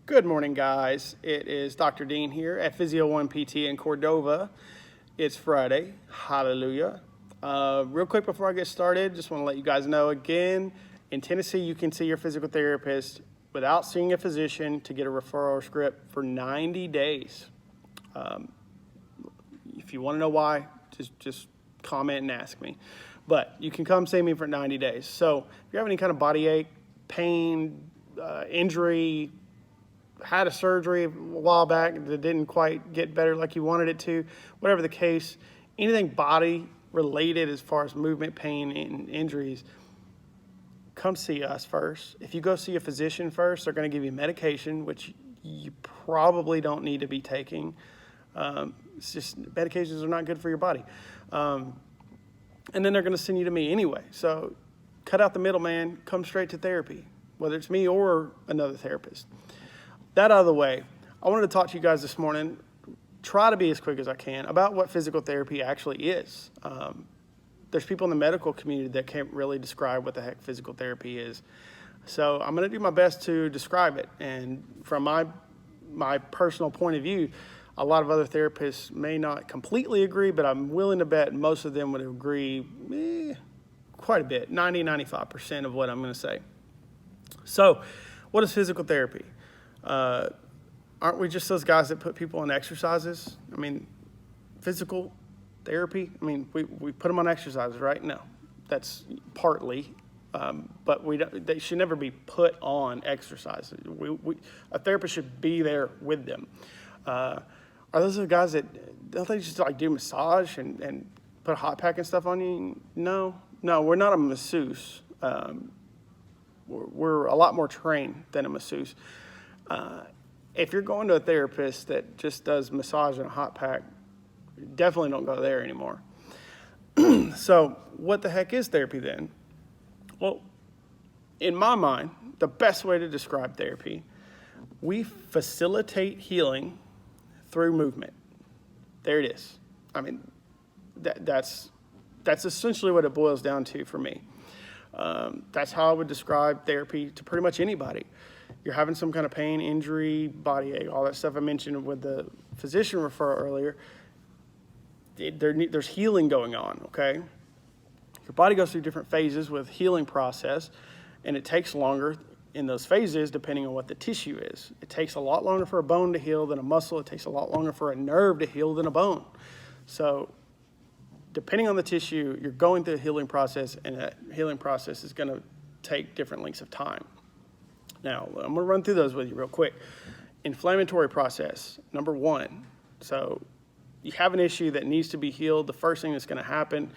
Good morning, guys. It is Dr. Dean here at Physio One PT in Cordova. It's Friday. Hallelujah. Real quick before I get started, just want to let you guys know again, in Tennessee, you can see your physical therapist without seeing a physician to get a referral script for 90 days. If you want to know why, just comment and ask me. But you can come see me for 90 days. So if you have any kind of body ache, pain, injury, had a surgery a while back that didn't quite get better like you wanted it to, whatever the case, anything body related as far as movement, pain, and injuries, come see us first. If you go see a physician first, they're going to give you medication, which you probably don't need to be taking. It's just medications are not good for your body. And then they're going to send you to me anyway. So cut out the middleman, come straight to therapy, whether it's me or another therapist. That out of the way, I wanted to talk to you guys this morning, try to be as quick as I can, about what physical therapy actually is. There's people in the medical community that can't really describe what the heck physical therapy is. So I'm going to do my best to describe it. And from my personal point of view, a lot of other therapists may not completely agree, but I'm willing to bet most of them would agree quite a bit, 90-95% of what I'm going to say. So what is physical therapy? Aren't we just those guys that put people on exercises? I mean, physical therapy, I mean, we put them on exercises, right? No, that's partly, but they should never be put on exercises. A therapist should be there with them. Are those the guys that, don't they just like do massage and put a hot pack and stuff on you? No, we're not a masseuse. We're a lot more trained than a masseuse. If you're going to a therapist that just does massage and a hot pack, definitely don't go there anymore. So what the heck is therapy then? Well, in my mind, the best way to describe therapy, we facilitate healing through movement. There it is. I mean, that's essentially what it boils down to for me. That's how I would describe therapy to pretty much anybody. You're having some kind of pain, injury, body ache, all that stuff I mentioned with the physician referral earlier. There's healing going on, okay? Your body goes through different phases with healing process, and it takes longer in those phases depending on what the tissue is. It takes a lot longer for a bone to heal than a muscle. It takes a lot longer for a nerve to heal than a bone. So depending on the tissue, you're going through a healing process, and that healing process is going to take different lengths of time. Now, I'm going to run through those with you real quick. Inflammatory process, number one. So you have an issue that needs to be healed. The first thing that's going to happen,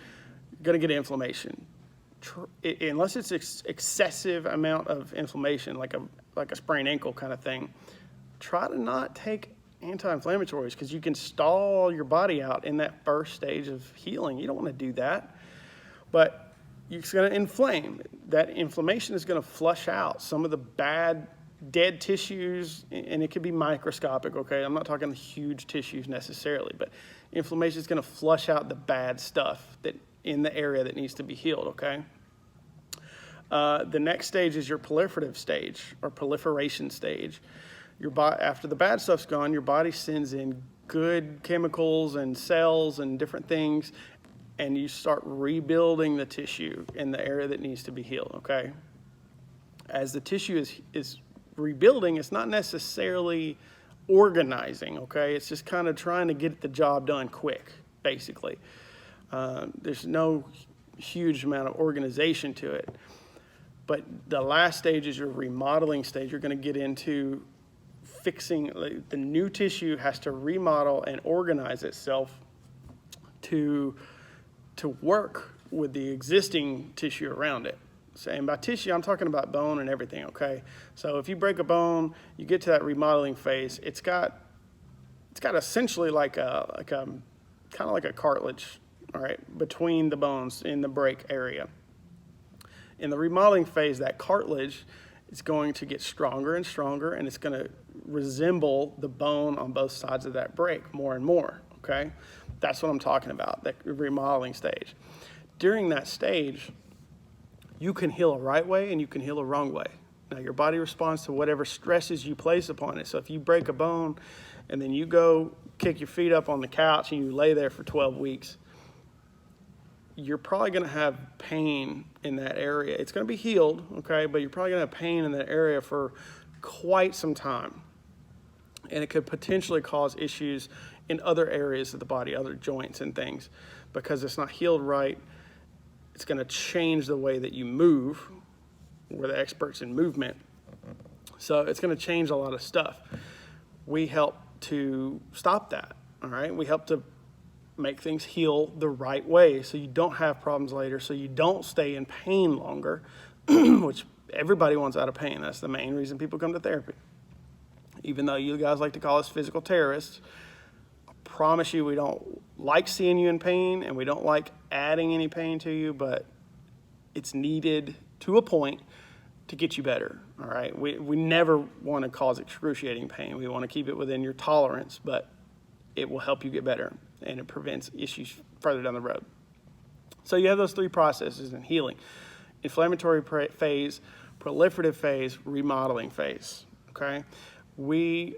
you're going to get inflammation. Unless it's excessive amount of inflammation, like a sprained ankle kind of thing, try to not take anti-inflammatories because you can stall your body out in that first stage of healing. You don't want to do that. But it's going to inflame. That inflammation is going to flush out some of the bad dead tissues, and it could be microscopic, okay? I'm not talking huge tissues necessarily, but inflammation is going to flush out the bad stuff that in the area that needs to be healed, okay? The next stage is your proliferative stage or proliferation stage. After the bad stuff's gone, your body sends in good chemicals and cells and different things, and you start rebuilding the tissue in the area that needs to be healed, okay? As the tissue is rebuilding, it's not necessarily organizing, okay? It's just kind of trying to get the job done quick, basically. There's no huge amount of organization to it. But the last stage is your remodeling stage. You're going to get into fixing, the new tissue has to remodel and organize itself to work with the existing tissue around it. So, and by tissue, I'm talking about bone and everything, okay? So if you break a bone, you get to that remodeling phase, it's got essentially kind of like a cartilage, all right, between the bones in the break area. In the remodeling phase, that cartilage is going to get stronger and stronger, and it's going to resemble the bone on both sides of that break more and more, okay? That's what I'm talking about, that remodeling stage. During that stage, you can heal a right way and you can heal a wrong way. Now, your body responds to whatever stresses you place upon it. So if you break a bone and then you go kick your feet up on the couch and you lay there for 12 weeks, you're probably going to have pain in that area. It's going to be healed, okay, but you're probably going to have pain in that area for quite some time. And it could potentially cause issues in other areas of the body, other joints and things, because it's not healed right. It's going to change the way that you move. We're the experts in movement. So it's going to change a lot of stuff. We help to stop that, all right? We help to make things heal the right way so you don't have problems later, so you don't stay in pain longer, which everybody wants out of pain. That's the main reason people come to therapy. Even though you guys like to call us physical terrorists, I promise you we don't like seeing you in pain and we don't like adding any pain to you, but it's needed to a point to get you better, all right? We never want to cause excruciating pain. We want to keep it within your tolerance, but it will help you get better and it prevents issues further down the road. So you have those three processes in healing: inflammatory phase, proliferative phase, remodeling phase, okay? We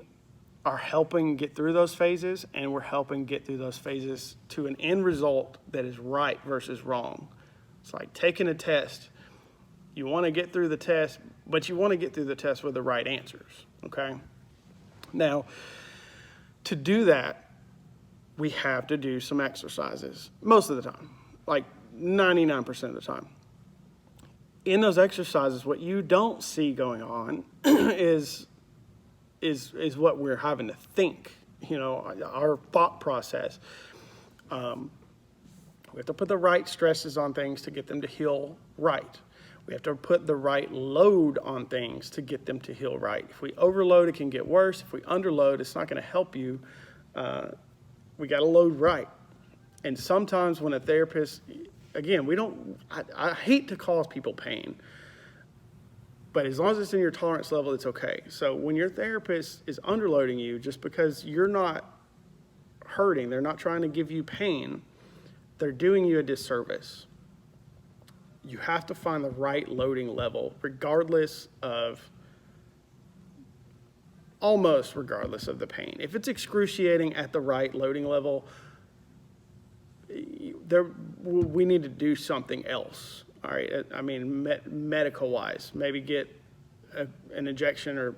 are helping get through those phases, and we're helping get through those phases to an end result that is right versus wrong. It's like taking a test. You want to get through the test, but you want to get through the test with the right answers, okay? Now, to do that, we have to do some exercises most of the time, like 99% of the time. In those exercises, what you don't see going on is what we're having to think, our thought process. We have to put the right stresses on things to get them to heal right. We have to put the right load on things to get them to heal right. If we overload, it can get worse. If we underload, it's not going to help you. We got to load right. And sometimes when a therapist, again, I hate to cause people pain, but as long as it's in your tolerance level, it's okay. So when your therapist is underloading you, just because you're not hurting, they're not trying to give you pain, they're doing you a disservice. You have to find the right loading level, almost regardless of the pain. If it's excruciating at the right loading level, we need to do something else. All right, I mean, medical-wise, maybe get an injection or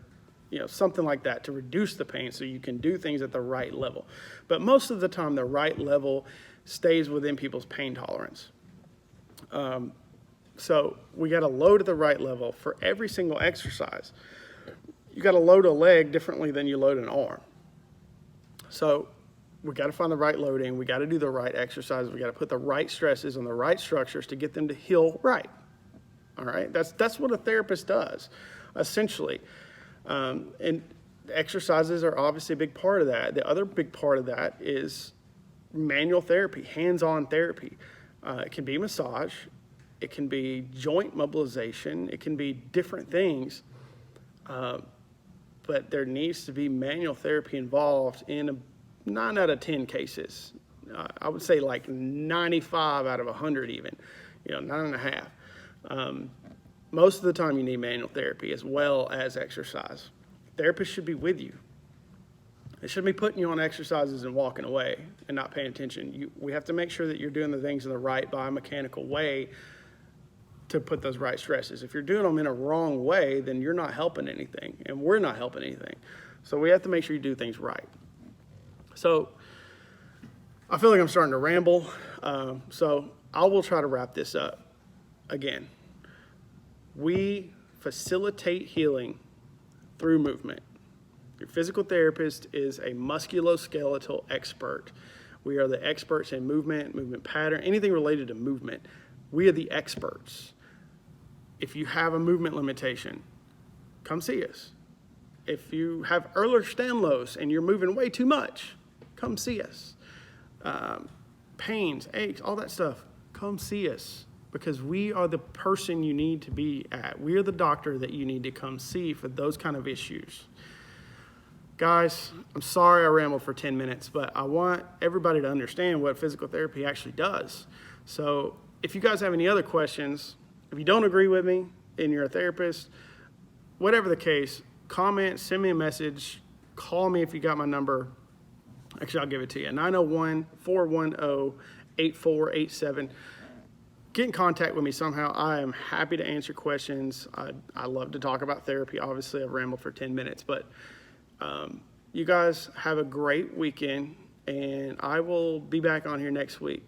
something like that to reduce the pain so you can do things at the right level. But most of the time, the right level stays within people's pain tolerance. So we got to load at the right level for every single exercise. You got to load a leg differently than you load an arm. So we got to find the right loading. We got to do the right exercises. We got to put the right stresses on the right structures to get them to heal right. All right, that's what a therapist does, essentially. And exercises are obviously a big part of that. The other big part of that is manual therapy, hands-on therapy. It can be massage. It can be joint mobilization. It can be different things. But there needs to be manual therapy involved in 9 out of 10 cases. I would say like 95 out of 100 even, 9.5. Most of the time you need manual therapy as well as exercise. Therapists should be with you. They shouldn't be putting you on exercises and walking away and not paying attention. We have to make sure that you're doing the things in the right biomechanical way to put those right stresses. If you're doing them in a wrong way, then you're not helping anything, and we're not helping anything. So we have to make sure you do things right. So I feel like I'm starting to ramble, so I will try to wrap this up. Again, we facilitate healing through movement. Your physical therapist is a musculoskeletal expert. We are the experts in movement pattern, anything related to movement. We are the experts. If you have a movement limitation, come see us. If you have Ehlers-Danlos and you're moving way too much, come see us. Pains, aches, all that stuff, come see us, because we are the person you need to be at. We are the doctor that you need to come see for those kind of issues. Guys, I'm sorry I rambled for 10 minutes, but I want everybody to understand what physical therapy actually does. So if you guys have any other questions, if you don't agree with me and you're a therapist, whatever the case, comment, send me a message, call me if you got my number. Actually, I'll give it to you, 901-410-8487. Get in contact with me somehow. I am happy to answer questions. I love to talk about therapy. Obviously, I've rambled for 10 minutes, but you guys have a great weekend, and I will be back on here next week.